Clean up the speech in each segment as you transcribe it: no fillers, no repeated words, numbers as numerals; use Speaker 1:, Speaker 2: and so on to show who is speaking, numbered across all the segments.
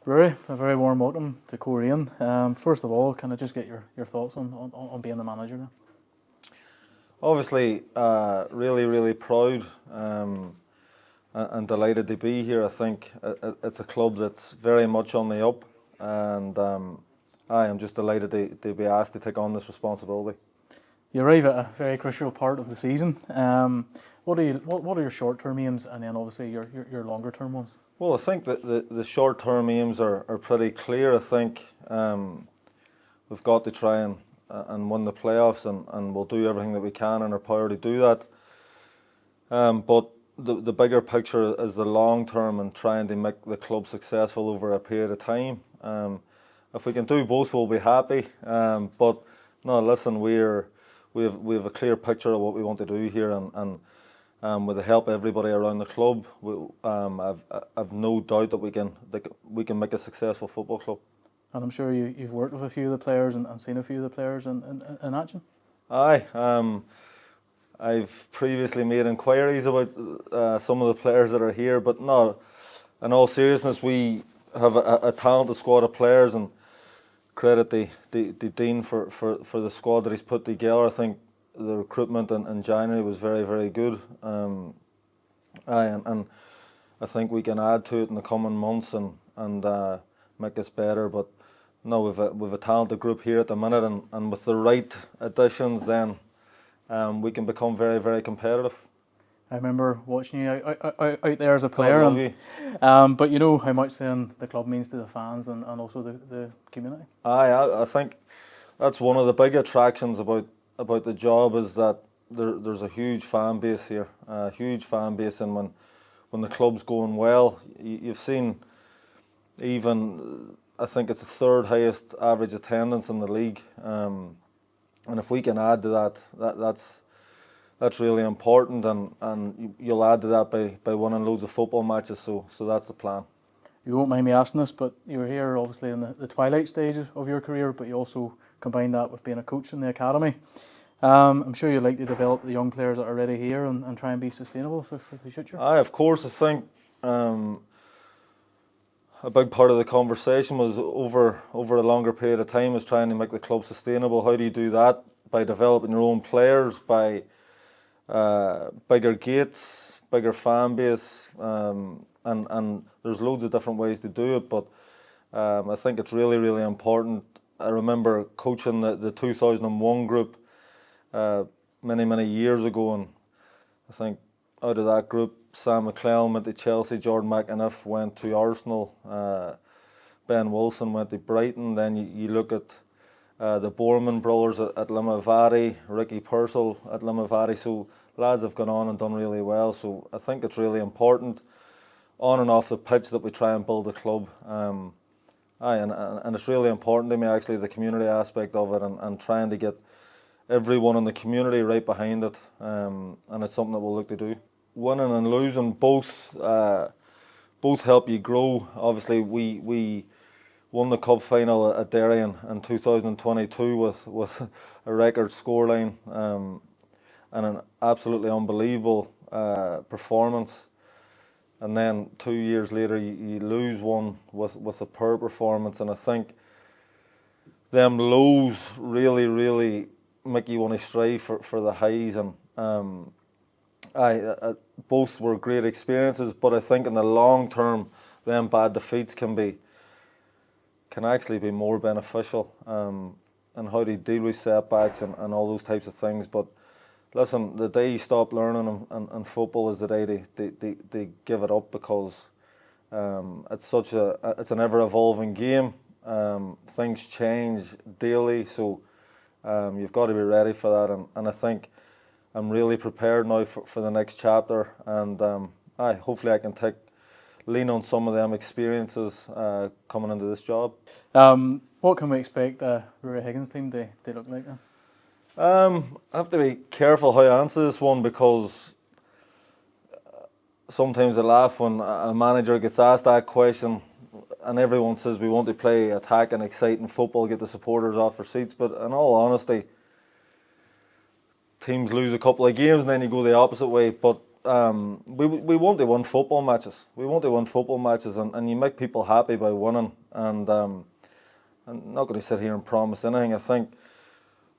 Speaker 1: Ruaidhrí, a very warm welcome to Coleraine. First of all, can I just get your thoughts on being the manager now?
Speaker 2: Obviously, really proud and delighted to be here. I think it's a club that's very much on the up, and I am just delighted to be asked to take on this responsibility.
Speaker 1: You arrive at a very crucial part of the season. What are your short-term aims, and then obviously your longer-term ones?
Speaker 2: Well, I think that the short-term aims are pretty clear. I think we've got to try and win the playoffs, and we'll do everything that we can in our power to do that. But the bigger picture is the long term and trying to make the club successful over a period of time. If we can do both, we'll be happy. But no, listen, we have a clear picture of what we want to do here, and with the help of everybody around the club, I've no doubt that we can make a successful football club.
Speaker 1: And I'm sure you've worked with a few of the players and seen a few of the players in action.
Speaker 2: Aye, I've previously made inquiries about some of the players that are here, but no, in all seriousness, we have a talented squad of players, and credit the Dean for the squad that he's put together. I think the recruitment in January was very good. And I think we can add to it in the coming months and make us better. But no, we've a talented group here at the minute, and with the right additions, then we can become very competitive.
Speaker 1: I remember watching you out there as a player,
Speaker 2: I love you.
Speaker 1: But you know how much then the club means to the fans and also the community.
Speaker 2: I think that's one of the big attractions about the job, is that there's a huge fan base here, a huge fan base, and when the club's going well, you've seen even, I think it's the third highest average attendance in the league, and if we can add to that's really important, and you'll add to that by winning loads of football matches, so that's the plan.
Speaker 1: You won't mind me asking this, but you were here obviously in the twilight stages of your career, but you also combine that with being a coach in the academy. I'm sure you'd like to develop the young players that are already here and try and be sustainable for the future.
Speaker 2: Aye, of course. I think a big part of the conversation was over a longer period of time is trying to make the club sustainable. How do you do that? By developing your own players, by bigger gates, bigger fan base, and there's loads of different ways to do it, but I think it's really important. I remember coaching the 2001 group many years ago, and I think out of that group, Sam McClellan went to Chelsea, Jordan McAniff went to Arsenal, Ben Wilson went to Brighton. Then you look at the Borman brothers at Limavady, Ricky Purcell at Limavady. So lads have gone on and done really well. So I think it's really important on and off the pitch that we try and build a club. And it's really important to me, actually, the community aspect of it, and trying to get everyone in the community right behind it, and it's something that we'll look to do. Winning and losing both help you grow. Obviously, we won the cup final at Derry in 2022 with a record scoreline, and an absolutely unbelievable performance. And then 2 years later, you lose one with a poor performance, and I think them lows really make you want to strive for the highs. And both were great experiences, but I think in the long term, them bad defeats can actually be more beneficial, and how to deal with setbacks and all those types of things. But listen, the day you stop learning in football is the day they give it up, because it's an ever evolving game. Things change daily, so you've got to be ready for that. And I think I'm really prepared now for the next chapter, and hopefully I can lean on some of them experiences coming into this job.
Speaker 1: What can we expect the Ruaidhrí Higgins team to look like then?
Speaker 2: I have to be careful how I answer this one, because sometimes I laugh when a manager gets asked that question, and everyone says we want to play attacking, exciting football, get the supporters off their seats. But in all honesty, teams lose a couple of games and then you go the opposite way. But we want to win football matches. We want to win football matches, and you make people happy by winning. And I'm not going to sit here and promise anything. I think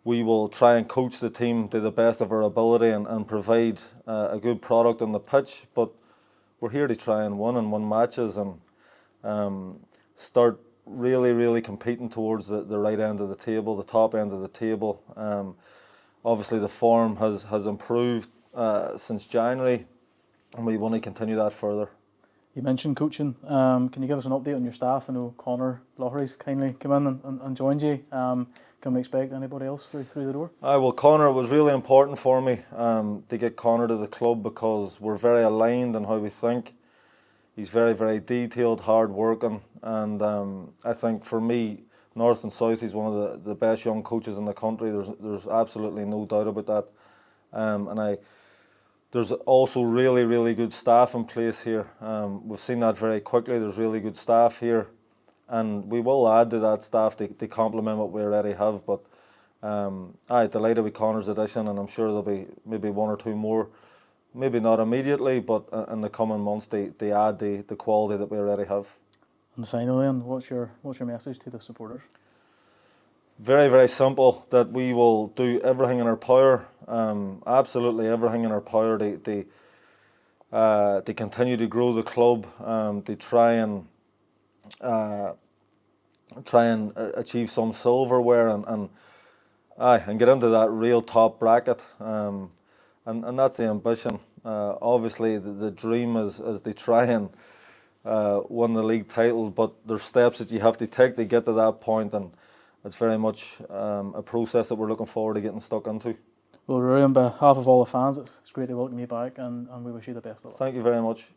Speaker 2: we will try and coach the team to the best of our ability and provide a good product on the pitch. But we're here to try and win matches and start really competing towards the right end of the table, the top end of the table. Obviously, the form has improved since January, and we want to continue that further.
Speaker 1: You mentioned coaching. Can you give us an update on your staff? I know Conor Loughery's kindly come in and joined you. Can we expect anybody else through the door?
Speaker 2: Well, Conor, was really important for me to get Conor to the club because we're very aligned in how we think. He's very detailed, hard working, and I think for me, North and South, he's one of the best young coaches in the country. There's absolutely no doubt about that. There's also really good staff in place here. We've seen that very quickly. There's really good staff here, and we will add to that staff to complement what we already have. But I'm delighted with Conor's addition, and I'm sure there'll be maybe one or two more, maybe not immediately, but in the coming months they add the quality that we already have.
Speaker 1: And finally, what's your message to the supporters?
Speaker 2: Very simple, that we will do everything in our power, absolutely everything in our power to continue to grow the club, to try and achieve some silverware and get into that real top bracket, and that's the ambition. Obviously, the dream is to try and win the league title, but there's steps that you have to take to get to that point, and it's very much a process that we're looking forward to getting stuck into.
Speaker 1: Well, Ruaidhrí, on behalf of all the fans, it's great to welcome you back, and we wish you the best of luck.
Speaker 2: Thank you very much.